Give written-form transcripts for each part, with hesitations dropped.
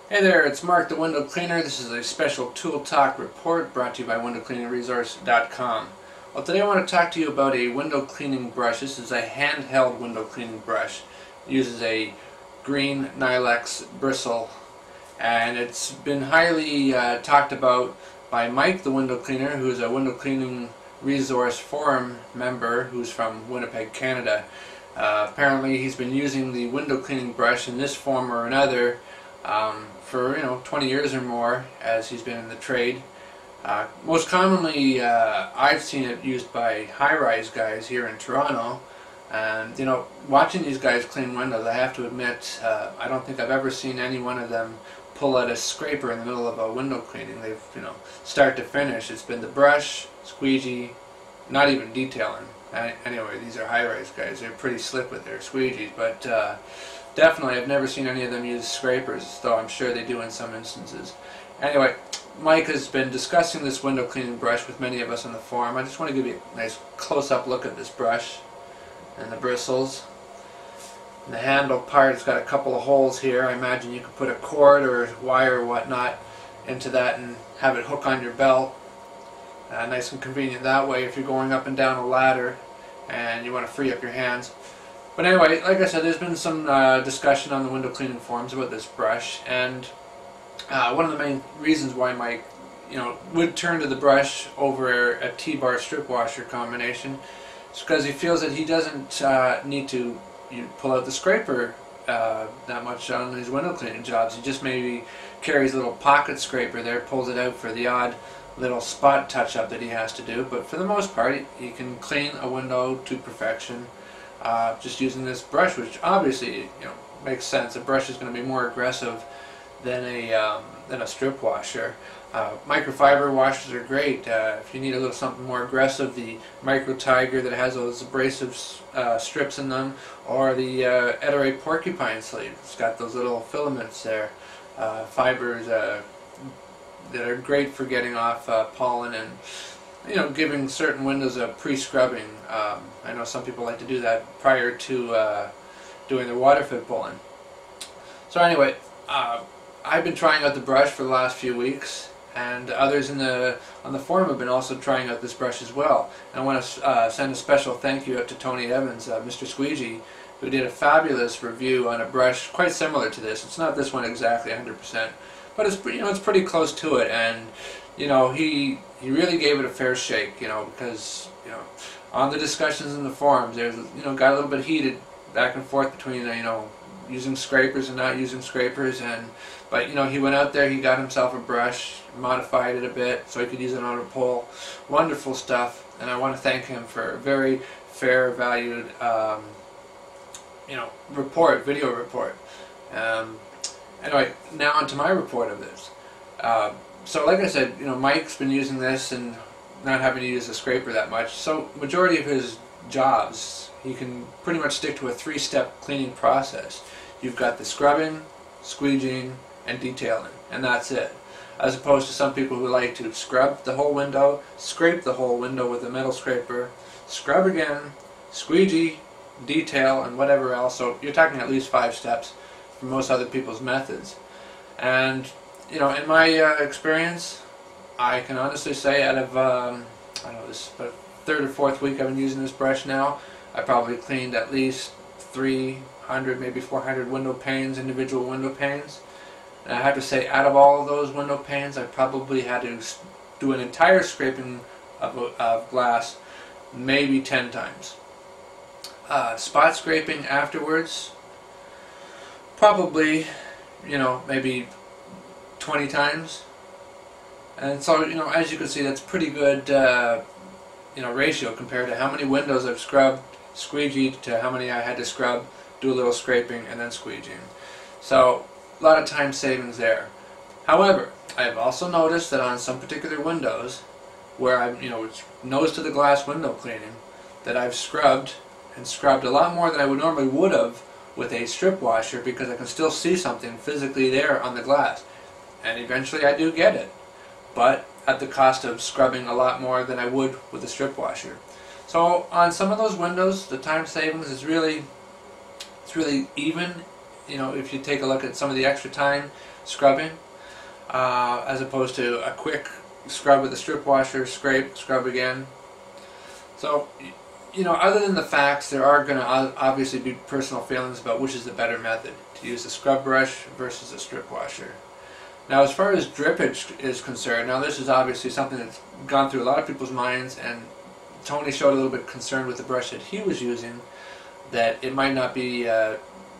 Hey there, it's Mark the Window Cleaner. This is a special Tool Talk report brought to you by windowcleaningresource.com. Well, today I want to talk to you about a window cleaning brush. This is a handheld window cleaning brush. It uses a green Nylex bristle, and it's been highly talked about by Mike the Window Cleaner, who is a window cleaning resource forum member who's from Winnipeg, Canada. Apparently he's been using the window cleaning brush in this form or another for 20 years or more as he's been in the trade. Most commonly I've seen it used by high-rise guys here in Toronto, and watching these guys clean windows, I have to admit I don't think I've ever seen any one of them pull out a scraper in the middle of a window cleaning. They've start to finish it's been the brush, squeegee, not even detailing. Anyway, these are high-rise guys. They're pretty slick with their squeegees, but definitely I've never seen any of them use scrapers, though I'm sure they do in some instances. Anyway, Mike has been discussing this window cleaning brush with many of us on the forum. I just want to give you a nice close-up look at this brush and the bristles. And the handle part, it's got a couple of holes here. I imagine you could put a cord or wire or whatnot into that and have it hook on your belt. Nice and convenient that way if you're going up and down a ladder and you want to free up your hands. But anyway, like I said, there's been some discussion on the window cleaning forums about this brush, and one of the main reasons why Mike would turn to the brush over a T-bar strip washer combination is because he feels that he doesn't need to pull out the scraper that much on his window cleaning jobs. He just maybe carries a little pocket scraper there, pulls it out for the odd little spot touch-up that he has to do, but for the most part he can clean a window to perfection just using this brush, which obviously makes sense. A brush is going to be more aggressive than a strip washer. Microfiber washers are great. If you need a little something more aggressive, the Micro Tiger that has those abrasive strips in them, or the Ettore porcupine sleeve. It's got those little filaments there, fibers that are great for getting off pollen and giving certain windows a pre-scrubbing. I know some people like to do that prior to doing their water fit pulling. So anyway, I've been trying out the brush for the last few weeks, and others on the forum have been also trying out this brush as well. And I want to send a special thank you out to Tony Evans, Mr. Squeegee, who did a fabulous review on a brush quite similar to this. It's not this one exactly 100%, but it's it's pretty close to it, and he really gave it a fair shake, because on the discussions in the forums, there's got a little bit heated back and forth between using scrapers and not using scrapers, but he went out there, he got himself a brush, modified it a bit so he could use it on a pole. Wonderful stuff, and I want to thank him for a very fair, valued video report. Anyway, now on to my report of this. So like I said, Mike's been using this and not having to use a scraper that much. So majority of his jobs, he can pretty much stick to a three-step cleaning process. You've got the scrubbing, squeegeeing, and detailing, and that's it. As opposed to some people who like to scrub the whole window, scrape the whole window with a metal scraper, scrub again, squeegee, detail, and whatever else. So you're talking at least 5 steps for most other people's methods. And in my experience, I can honestly say out of I don't know, this is about 3rd or 4th week I've been using this brush now, I probably cleaned at least 300, maybe 400 window panes, individual window panes. And I have to say, out of all of those window panes, I probably had to do an entire scraping of glass maybe 10 times. Spot scraping afterwards, probably maybe 20 times. And so as you can see, that's pretty good ratio compared to how many windows I've scrubbed, squeegeed, to how many I had to scrub, do a little scraping, and then squeegeeing. So a lot of time savings there. However, I have also noticed that on some particular windows where I'm it's nose to the glass window cleaning, that I've scrubbed and scrubbed a lot more than I would have with a strip washer, because I can still see something physically there on the glass, and eventually I do get it, but at the cost of scrubbing a lot more than I would with a strip washer. So on some of those windows, the time savings is really even if you take a look at some of the extra time scrubbing, as opposed to a quick scrub with a strip washer, scrape, scrub again. So, other than the facts, there are going to obviously be personal feelings about which is the better method, to use a scrub brush versus a strip washer. Now, as far as drippage is concerned, now this is obviously something that's gone through a lot of people's minds, and Tony showed a little bit concerned with the brush that he was using, that it might not be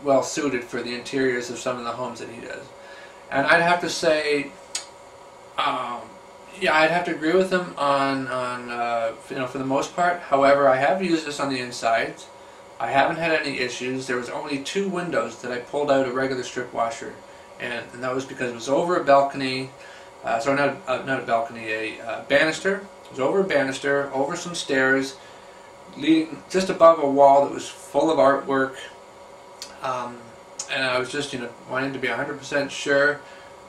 well suited for the interiors of some of the homes that he does. And I'd have to say, yeah, I'd have to agree with him on for the most part. However, I have used this on the insides. I haven't had any issues. There was only 2 windows that I pulled out a regular strip washer, and that was because it was over a balcony. Sorry, not a balcony, a banister. It was over a banister, over some stairs, leading just above a wall that was full of artwork. And I was just, wanting to be 100% sure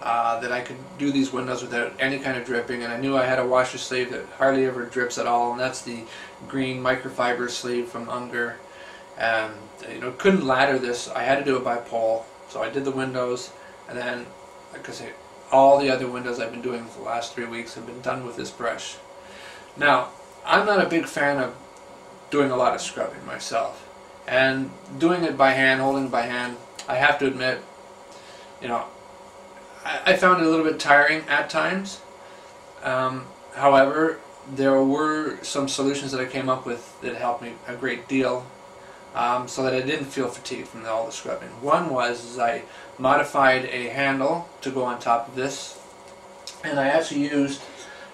that I could do these windows without any kind of dripping, and I knew I had a washer sleeve that hardly ever drips at all, and that's the green microfiber sleeve from Unger. And couldn't ladder this. I had to do it by pole, so I did the windows, and then, like I say, all the other windows I've been doing for the last 3 weeks have been done with this brush. Now, I'm not a big fan of doing a lot of scrubbing myself, and doing it by hand, holding it by hand, I have to admit, I found it a little bit tiring at times. However, there were some solutions that I came up with that helped me a great deal, so that I didn't feel fatigued from all the scrubbing. One was I modified a handle to go on top of this, and I actually used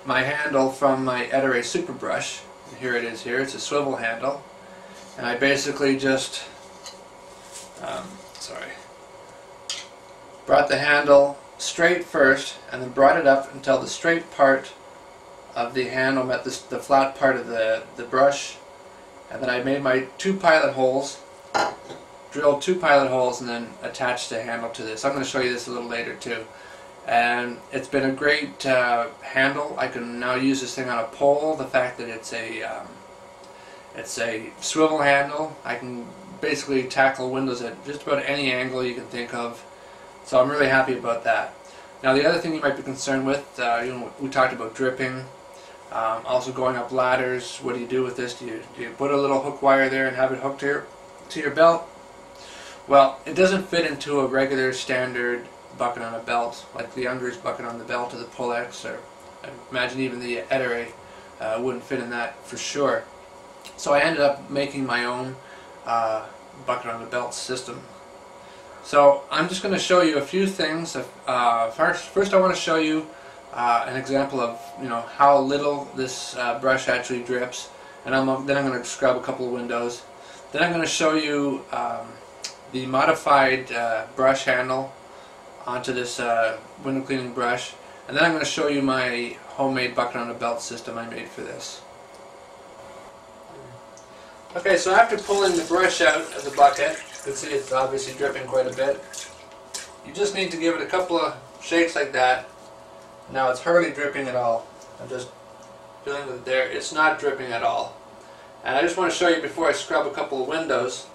my handle from my Ettore Super Brush. Here it is here. It's a swivel handle, and I basically just brought the handle straight first, and then brought it up until the straight part of the handle met the flat part of the brush, and then I made my 2 pilot holes, drilled 2 pilot holes, and then attached the handle to this. I'm going to show you this a little later too. And it's been a great handle. I can now use this thing on a pole. The fact that it's a swivel handle, I can basically tackle windows at just about any angle you can think of. So I'm really happy about that. Now, the other thing you might be concerned with, we talked about dripping, also going up ladders. What do you do with this? Do you put a little hook wire there and have it hooked to your belt? Well, it doesn't fit into a regular standard bucket on a belt, like the Unger's bucket on the belt or the Pull-X, or I imagine even the Ettore wouldn't fit in that for sure. So I ended up making my own bucket on the belt system. So I'm just going to show you a few things. First I want to show you an example of how little this brush actually drips, and then I'm going to scrub a couple of windows. Then I'm going to show you the modified brush handle onto this window cleaning brush, and then I'm going to show you my homemade bucket on a belt system I made for this. Okay, so after pulling the brush out of the bucket, you can see it's obviously dripping quite a bit. You just need to give it a couple of shakes like that. Now it's hardly dripping at all. I'm just feeling with it there. It's not dripping at all. And I just want to show you before I scrub a couple of windows,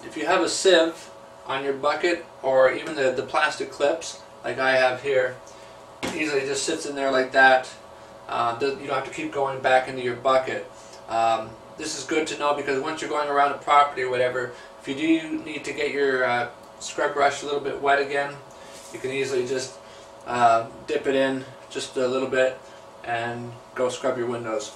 if you have a sieve on your bucket, or even the plastic clips like I have here, it easily just sits in there like that. You don't have to keep going back into your bucket. This is good to know, because once you're going around a property or whatever, if you do need to get your scrub brush a little bit wet again, you can easily just dip it in just a little bit and go scrub your windows.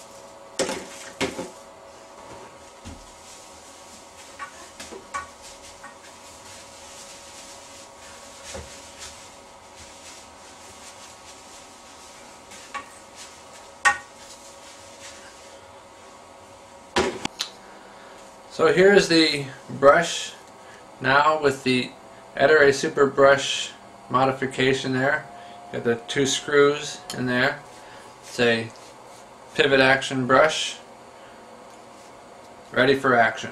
So here's the brush now with the Ettore Super Brush modification there. Got the 2 screws in there. It's a pivot action brush, ready for action.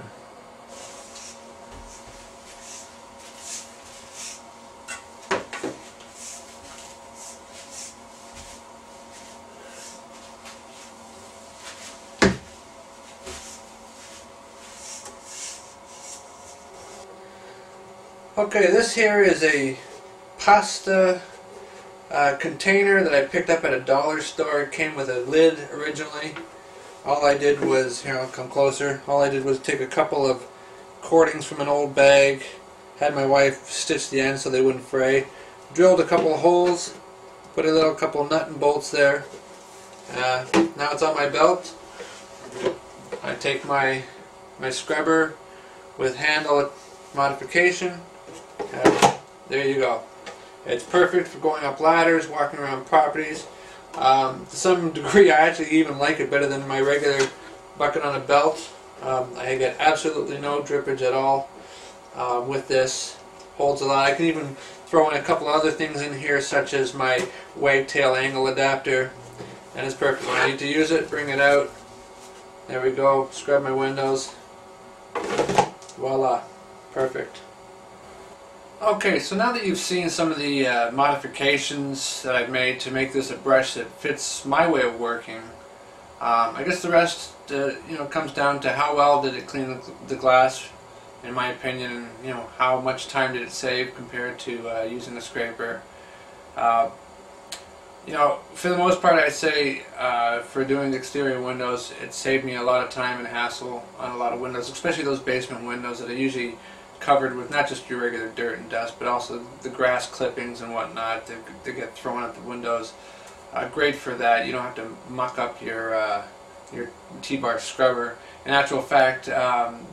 Okay, this here is a pasta container that I picked up at a dollar store. It came with a lid originally. All I did was, here I'll come closer, all I did was take a couple of cordings from an old bag, had my wife stitch the ends so they wouldn't fray, drilled a couple of holes, put a little couple of nut and bolts there. Now it's on my belt. I take my scrubber with handle modification. There you go. It's perfect for going up ladders, walking around properties. To some degree I actually even like it better than my regular bucket on a belt. I get absolutely no drippage at all with this. Holds a lot. I can even throw in a couple other things in here, such as my wagtail angle adapter, and it's perfect. When I need to use it, bring it out. There we go. Scrub my windows. Voila. Perfect. Okay, so now that you've seen some of the modifications that I've made to make this a brush that fits my way of working, I guess the rest comes down to how well did it clean the glass, in my opinion, and how much time did it save compared to using a scraper. For the most part, I'd say for doing the exterior windows, it saved me a lot of time and hassle on a lot of windows, especially those basement windows that are usually covered with not just your regular dirt and dust, but also the grass clippings and whatnot that get thrown at the windows. Great for that. You don't have to muck up your T-bar scrubber. In actual fact,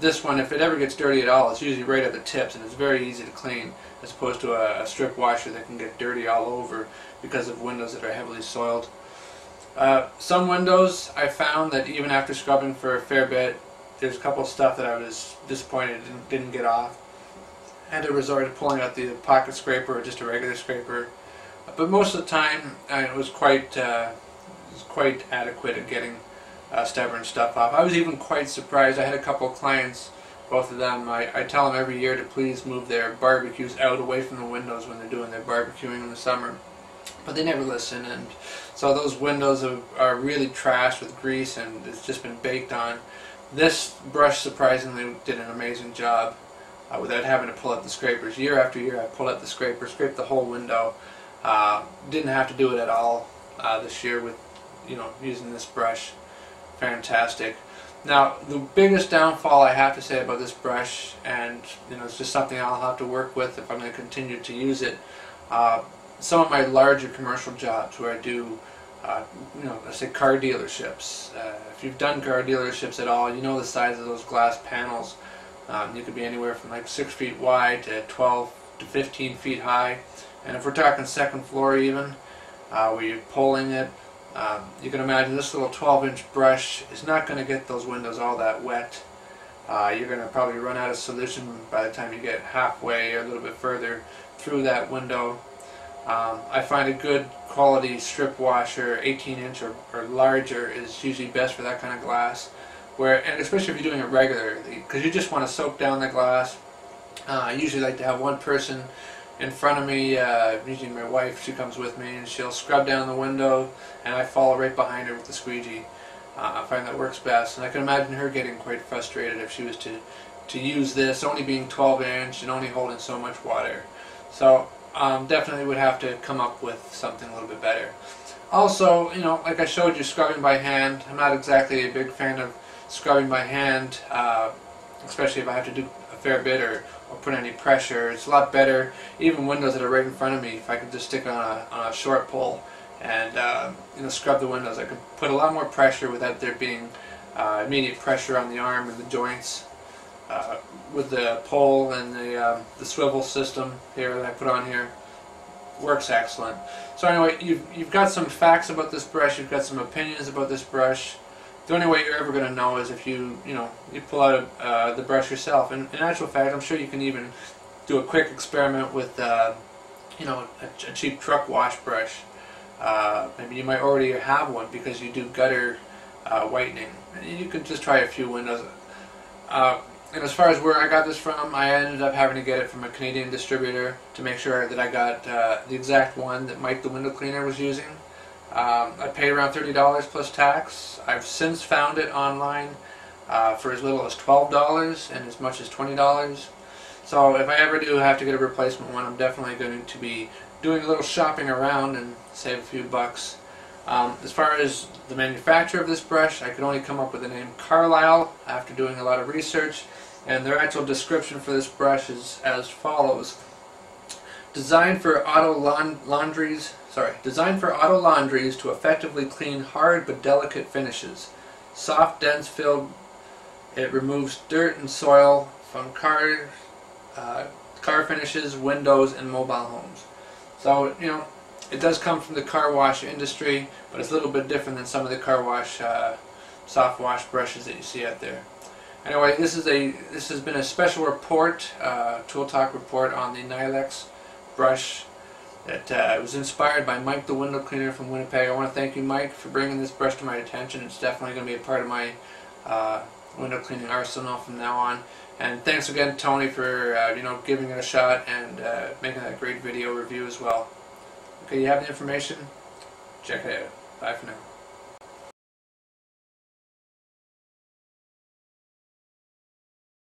this one, if it ever gets dirty at all, it's usually right at the tips, and it's very easy to clean, as opposed to a strip washer that can get dirty all over because of windows that are heavily soiled. Some windows I found that even after scrubbing for a fair bit, there's a couple of stuff that I was disappointed didn't get off. I had to resort to pulling out the pocket scraper or just a regular scraper, but most of the time it was quite adequate at getting stubborn stuff off. I was even quite surprised. I had a couple of clients, both of them, I tell them every year to please move their barbecues out away from the windows when they're doing their barbecuing in the summer, but they never listen, and so those windows are really trashed with grease and it's just been baked on. This brush surprisingly did an amazing job without having to pull out the scrapers. Year after year I pulled out the scraper, scraped the whole window. Didn't have to do it at all this year with using this brush. Fantastic. Now the biggest downfall I have to say about this brush, and it's just something I'll have to work with if I'm going to continue to use it, some of my larger commercial jobs where I do let's say car dealerships. If you've done car dealerships at all, you know the size of those glass panels. You could be anywhere from like 6 feet wide to 12 to 15 feet high, and if we're talking second floor even, where you're pulling it, you can imagine this little 12-inch brush is not going to get those windows all that wet. You're going to probably run out of solution by the time you get halfway or a little bit further through that window. I find a good quality strip washer, 18-inch or larger, is usually best for that kind of glass. And especially if you're doing it regularly, because you just want to soak down the glass. I usually like to have one person in front of me, usually my wife. She comes with me and she'll scrub down the window, and I follow right behind her with the squeegee. I find that works best, and I can imagine her getting quite frustrated if she was to use this, only being 12-inch and only holding so much water. So definitely would have to come up with something a little bit better. Also, like I showed you, scrubbing by hand. I'm not exactly a big fan of scrubbing by hand, especially if I have to do a fair bit or put any pressure. It's a lot better, even windows that are right in front of me, if I could just stick on a short pull and scrub the windows. I could put a lot more pressure without there being immediate pressure on the arm and the joints. With the pole and the swivel system here that I put on here, works excellent. So anyway, you've got some facts about this brush, you've got some opinions about this brush. The only way you're ever going to know is if you pull out the brush yourself. And in actual fact, I'm sure you can even do a quick experiment with a cheap truck wash brush. Maybe you might already have one because you do gutter whitening. You can just try a few windows. And as far as where I got this from, I ended up having to get it from a Canadian distributor to make sure that I got the exact one that Mike the window cleaner was using. I paid around $30 plus tax. I've since found it online for as little as $12 and as much as $20. So if I ever do have to get a replacement one, I'm definitely going to be doing a little shopping around and save a few bucks. As far as the manufacturer of this brush, I could only come up with the name Carlisle after doing a lot of research, and their actual description for this brush is as follows. Designed for auto laundries to effectively clean hard but delicate finishes. Soft, dense filled, it removes dirt and soil from car finishes, windows, and mobile homes. So, you know, it does come from the car wash industry, but it's a little bit different than some of the car wash soft wash brushes that you see out there. Anyway, this has been a special report, Tool Talk report on the Nylex brush that was inspired by Mike the window cleaner from Winnipeg. I want to thank you, Mike, for bringing this brush to my attention. It's definitely going to be a part of my window cleaning arsenal from now on. And thanks again, Tony, for you know, giving it a shot and making that great video review as well. Okay, you have the information? Check it out. Bye for now.